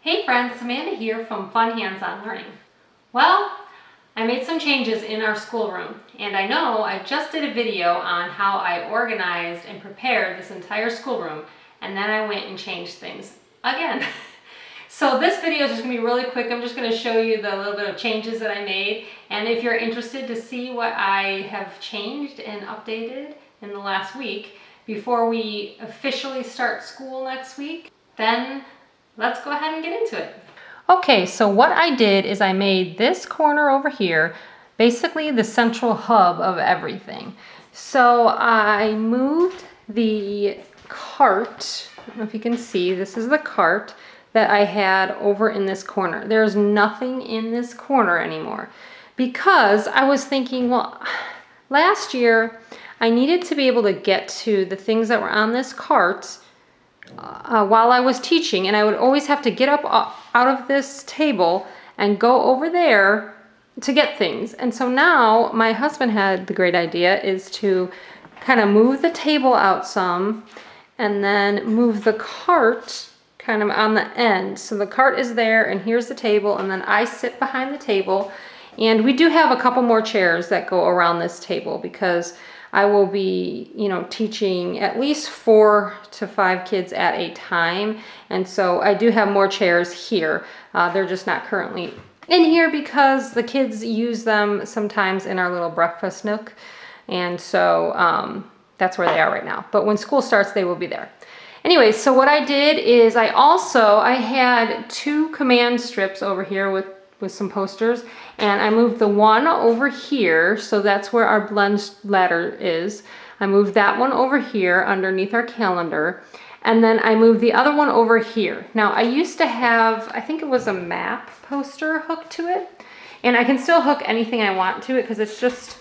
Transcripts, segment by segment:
Hey friends, Amanda here from Fun Hands-On Learning. Well, I made some changes in our schoolroom, and I know I just did a video on how I organized and prepared this entire schoolroom, and then I went and changed things again. So this video is just going to be really quick. I'm just going to show you the little bit of changes that I made, and if you're interested to see what I have changed and updated in the last week before we officially start school next week, then let's go ahead and get into it. Okay, so what I did is I made this corner over here basically the central hub of everything. So I moved the cart, I don't know if you can see, this is the cart that I had over in this corner. There's nothing in this corner anymore because I was thinking, well, last year I needed to be able to get to the things that were on this cart while I was teaching, and I would always have to get up out of this table and go over there to get things. And so now my husband had the great idea is to kind of move the table out some and then move the cart kind of on the end. So the cart is there and here's the table, and then I sit behind the table, and we do have a couple more chairs that go around this table because I will be, teaching at least 4 to 5 kids at a time. And so I do have more chairs here. They're just not currently in here because the kids use them sometimes in our little breakfast nook. And so that's where they are right now. But when school starts, they will be there. Anyway, so what I did is I had 2 command strips over here with some posters, and I moved the one over here, so that's where our blend ladder is. I moved that one over here underneath our calendar, and then I moved the other one over here. Now I used to have, I think it was a map poster hooked to it, and I can still hook anything I want to it because it's just,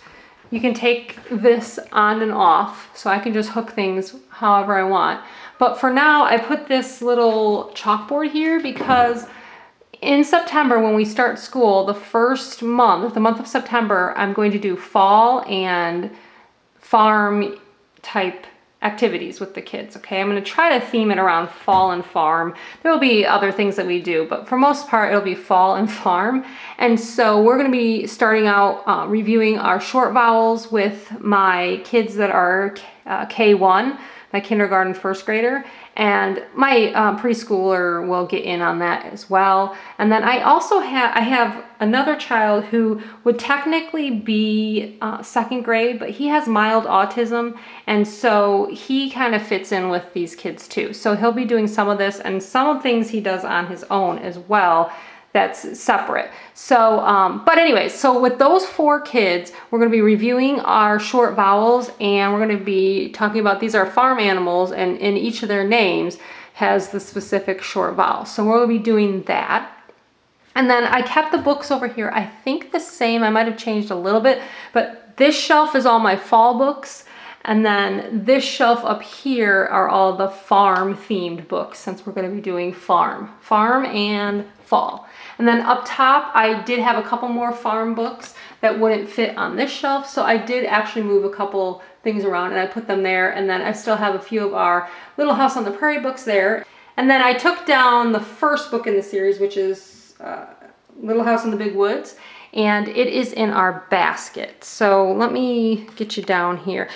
you can take this on and off, so I can just hook things however I want. But for now, I put this little chalkboard here because in September, when we start school, the month of September, I'm going to do fall and farm type activities with the kids, okay? I'm going to try to theme it around fall and farm. There will be other things that we do, but for most part, it'll be fall and farm. And so we're going to be starting out reviewing our short vowels with my kids that are K1, my kindergarten first grader, and my preschooler will get in on that as well. And then I also have another child who would technically be 2nd grade, but he has mild autism, and so he kind of fits in with these kids too. So he'll be doing some of this, and some of things he does on his own as well. That's separate. So, but anyways, so with those 4 kids, we're going to be reviewing our short vowels, and we're going to be talking about these are farm animals, and in each of their names has the specific short vowel. So we'll be doing that. And then I kept the books over here, I think the same. I might have changed a little bit, but this shelf is all my fall books. And then this shelf up here are all the farm themed books, since we're going to be doing farm and fall. And then up top, I did have a couple more farm books that wouldn't fit on this shelf. So I did actually move a couple things around and I put them there. And then I still have a few of our Little House on the Prairie books there. And then I took down the first book in the series, which is Little House in the Big Woods. And it is in our basket. So let me get you down here.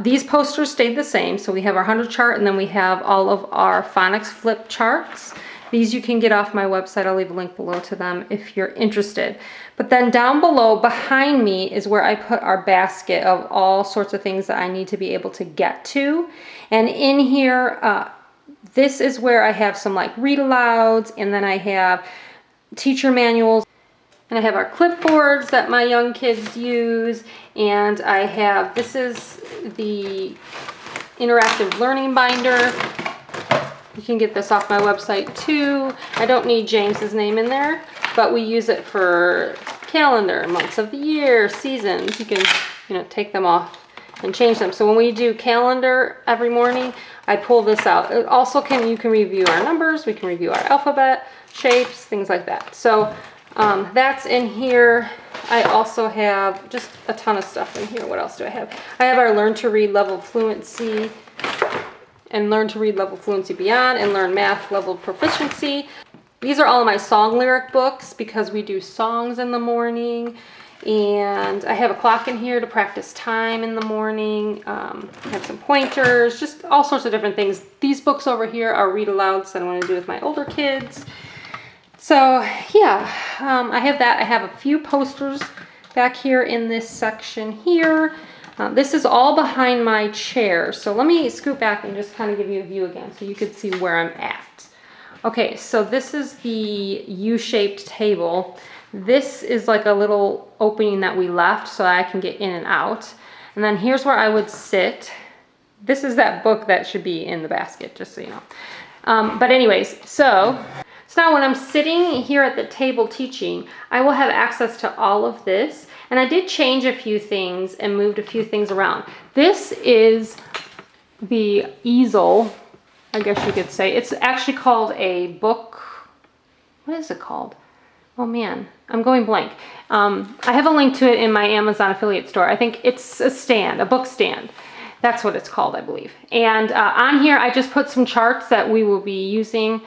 These posters stayed the same. So we have our 100 chart, and then we have all of our phonics flip charts. These you can get off my website. I'll leave a link below to them if you're interested. But then down below, behind me, is where I put our basket of all sorts of things that I need to be able to get to. And in here, this is where I have some like read alouds, and then I have teacher manuals. And I have our clipboards that my young kids use, and I have, this is the interactive learning binder. You can get this off my website too. I don't need James's name in there, but we use it for calendar, months of the year, seasons. You can, take them off and change them. So when we do calendar every morning, I pull this out. It also you can review our numbers, we can review our alphabet, shapes, things like that. So that's in here. I also have just a ton of stuff in here. What else do I have? I have our Learn to Read Level Fluency and Learn to Read Level Fluency Beyond and Learn Math Level Proficiency. These are all of my song lyric books because we do songs in the morning. And I have a clock in here to practice time in the morning. I have some pointers, just all sorts of different things. These books over here are read alouds that I want to do with my older kids. So yeah, I have that. I have a few posters back here in this section here. This is all behind my chair. So let me scoot back and just kind of give you a view again so you can see where I'm at. Okay, so this is the U-shaped table. This is like a little opening that we left so I can get in and out. And then here's where I would sit. This is that book that should be in the basket, just so you know. But anyways, so now when I'm sitting here at the table teaching, I will have access to all of this. And I did change a few things and moved a few things around. This is the Easel, I guess you could say. It's actually called a book. What is it called? Oh man, I'm going blank. I have a link to it in my Amazon affiliate store. I think it's a stand, a book stand. That's what it's called, I believe. And on here, I just put some charts that we will be using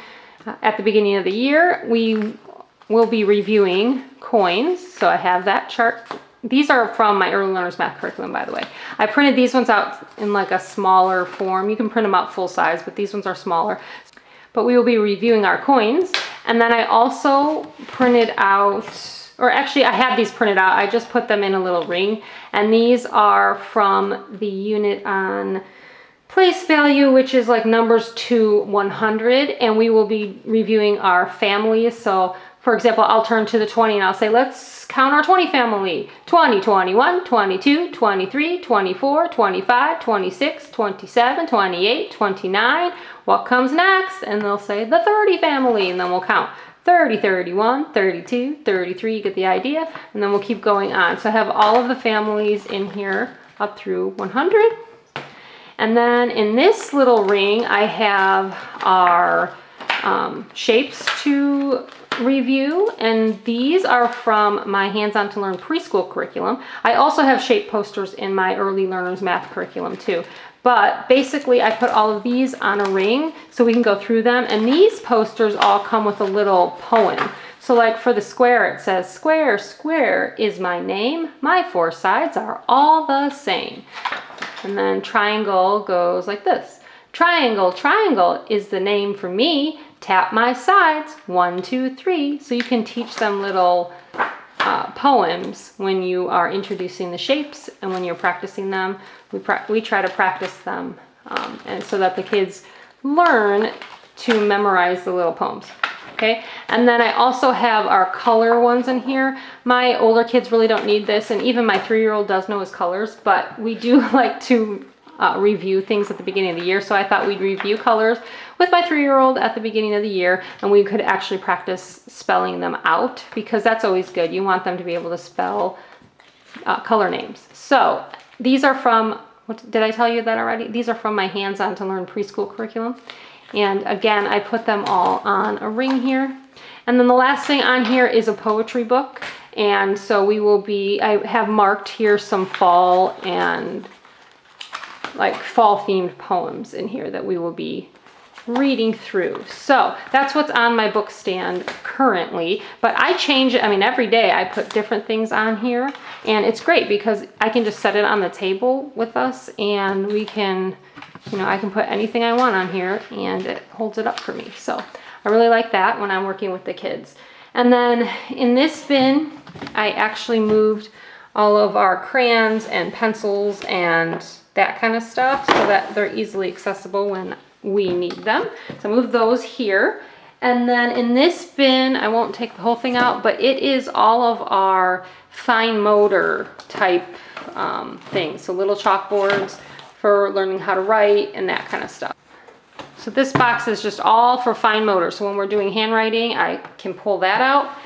at the beginning of the year. We will be reviewing coins. So I have that chart. These are from my Early Learners Math curriculum, by the way. I printed these ones out in like a smaller form. You can print them out full size, but these ones are smaller. But we will be reviewing our coins. And then I also printed out, or actually I had these printed out. I just put them in a little ring. And these are from the unit on place value, which is like numbers to 100. And we will be reviewing our families. So for example, I'll turn to the 20 and I'll say, let's count our 20 family. 20, 21, 22, 23, 24, 25, 26, 27, 28, 29. What comes next? And they'll say the 30 family, and then we'll count 30, 31, 32, 33, you get the idea, and then we'll keep going on. So I have all of the families in here up through 100. And then in this little ring, I have our shapes to review, and these are from my Hands-On to Learn preschool curriculum. I also have shape posters in my Early Learners Math curriculum too. But basically I put all of these on a ring so we can go through them, and these posters all come with a little poem. So like for the square, it says, square, square is my name, my four sides are all the same. And then triangle goes like this. Triangle, triangle is the name for me, tap my sides, 1, 2, 3. So you can teach them little poems when you are introducing the shapes, and when you're practicing them, we try to practice them, and so that the kids learn to memorize the little poems. Okay, and then I also have our color ones in here. My older kids really don't need this, and even my 3-year-old does know his colors, but we do like to review things at the beginning of the year. So I thought we'd review colors with my 3-year-old at the beginning of the year, and we could actually practice spelling them out, because that's always good. You want them to be able to spell color names. So these are from, did I tell you that already? These are from my Hands-On to Learn preschool curriculum. And again, I put them all on a ring here. And then the last thing on here is a poetry book. And so we will be, I have marked here some fall and like fall themed poems in here that we will be reading through. So that's what's on my book stand currently, but I change it. I mean, every day I put different things on here, and it's great because I can just set it on the table with us, and we can, you know, I can put anything I want on here and it holds it up for me. So I really like that when I'm working with the kids. And then in this bin, I actually moved all of our crayons and pencils and that kind of stuff so that they're easily accessible when we need them. So move those here. And then in this bin, I won't take the whole thing out, but it is all of our fine motor type things. So little chalkboards for learning how to write and that kind of stuff. So this box is just all for fine motor. So when we're doing handwriting, I can pull that out.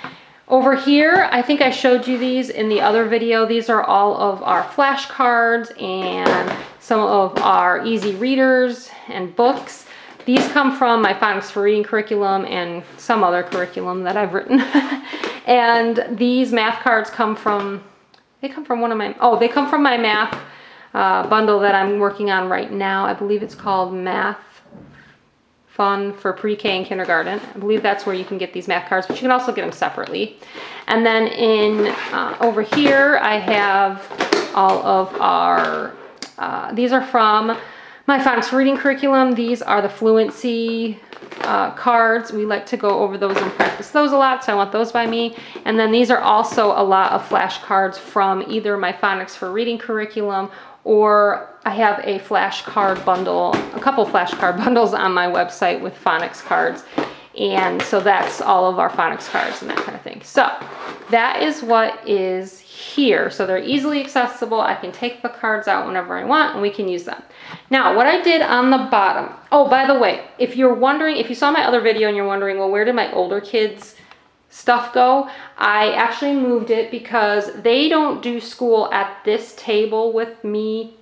Over here, I think I showed you these in the other video. These are all of our flashcards and some of our easy readers and books. These come from my Phonics for Reading curriculum and some other curriculum that I've written. And these math cards come from, they come from my math bundle that I'm working on right now. I believe it's called Math Fun for pre-K and kindergarten. I believe that's where you can get these math cards, but you can also get them separately. And then in over here, I have all of our, these are from my phonics reading curriculum. These are the Fluency cards. We like to go over those and practice those a lot, so I want those by me. And then these are also a lot of flashcards from either my phonics for reading curriculum, or I have a flashcard bundle, a couple flashcard bundles on my website with phonics cards. And so that's all of our phonics cards and that kind of thing. So that is what is here. So they're easily accessible. I can take the cards out whenever I want and we can use them. Now, what I did on the bottom, oh, by the way, if you're wondering, if you saw my other video and you're wondering, well, where did my older kids' stuff go? I actually moved it because they don't do school at this table with me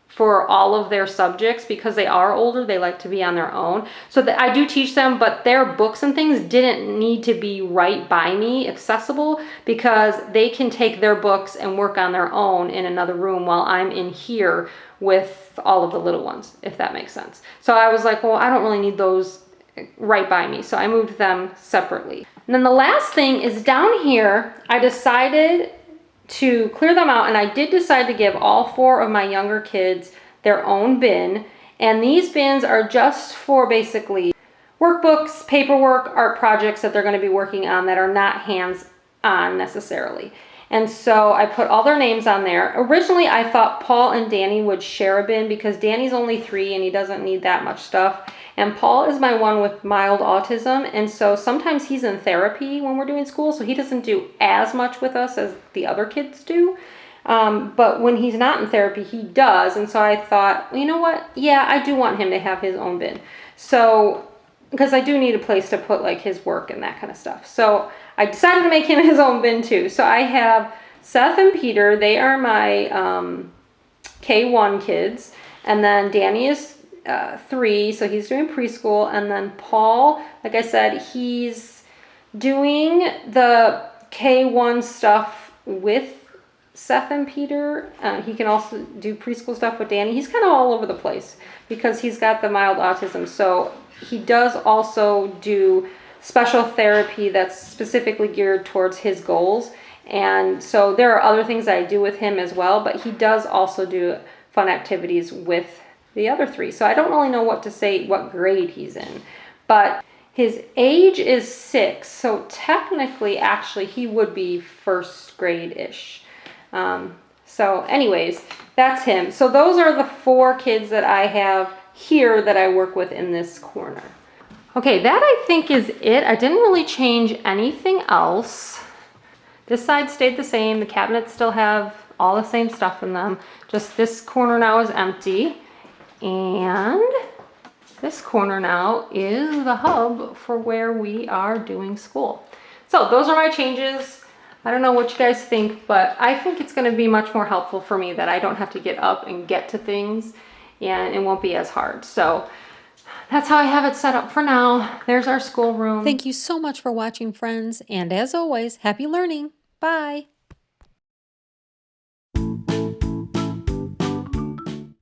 for all of their subjects because they are older. They like to be on their own. So that I do teach them, but their books and things didn't need to be right by me accessible because they can take their books and work on their own in another room while I'm in here with all of the little ones, if that makes sense. So I was like, well, I don't really need those right by me. So I moved them separately. And then the last thing is down here, I decided to clear them out, and I did decide to give all 4 of my younger kids their own bin. And these bins are just for basically workbooks, paperwork, art projects that they're going to be working on that are not hands-on necessarily. And so I put all their names on there. Originally, I thought Paul and Danny would share a bin because Danny's only 3 and he doesn't need that much stuff. And Paul is my one with mild autism. And so sometimes he's in therapy when we're doing school, so he doesn't do as much with us as the other kids do. But when he's not in therapy, he does. And so I thought, well, you know what? Yeah, I do want him to have his own bin. So, because I do need a place to put like his work and that kind of stuff. So I decided to make him his own bin too. So I have Seth and Peter. They are my K1 kids. And then Danny is 3, so he's doing preschool. And then Paul, like I said, he's doing the K1 stuff with Seth and Peter. He can also do preschool stuff with Danny. He's kind of all over the place because he's got the mild autism. So he does also do special therapy that's specifically geared towards his goals. And so there are other things that I do with him as well, but he does also do fun activities with the other 3. So I don't really know what to say, what grade he's in, but his age is 6. So technically, actually, he would be first grade-ish. So anyways, that's him. So those are the 4 kids that I have here that I work with in this corner. Okay, that I think is it. I didn't really change anything else. This side stayed the same. The cabinets still have all the same stuff in them. Just this corner now is empty. And this corner now is the hub for where we are doing school. So those are my changes. I don't know what you guys think, but I think it's going to be much more helpful for me that I don't have to get up and get to things, and it won't be as hard. So that's how I have it set up for now. There's our schoolroom. Thank you so much for watching, friends. And as always, happy learning. Bye.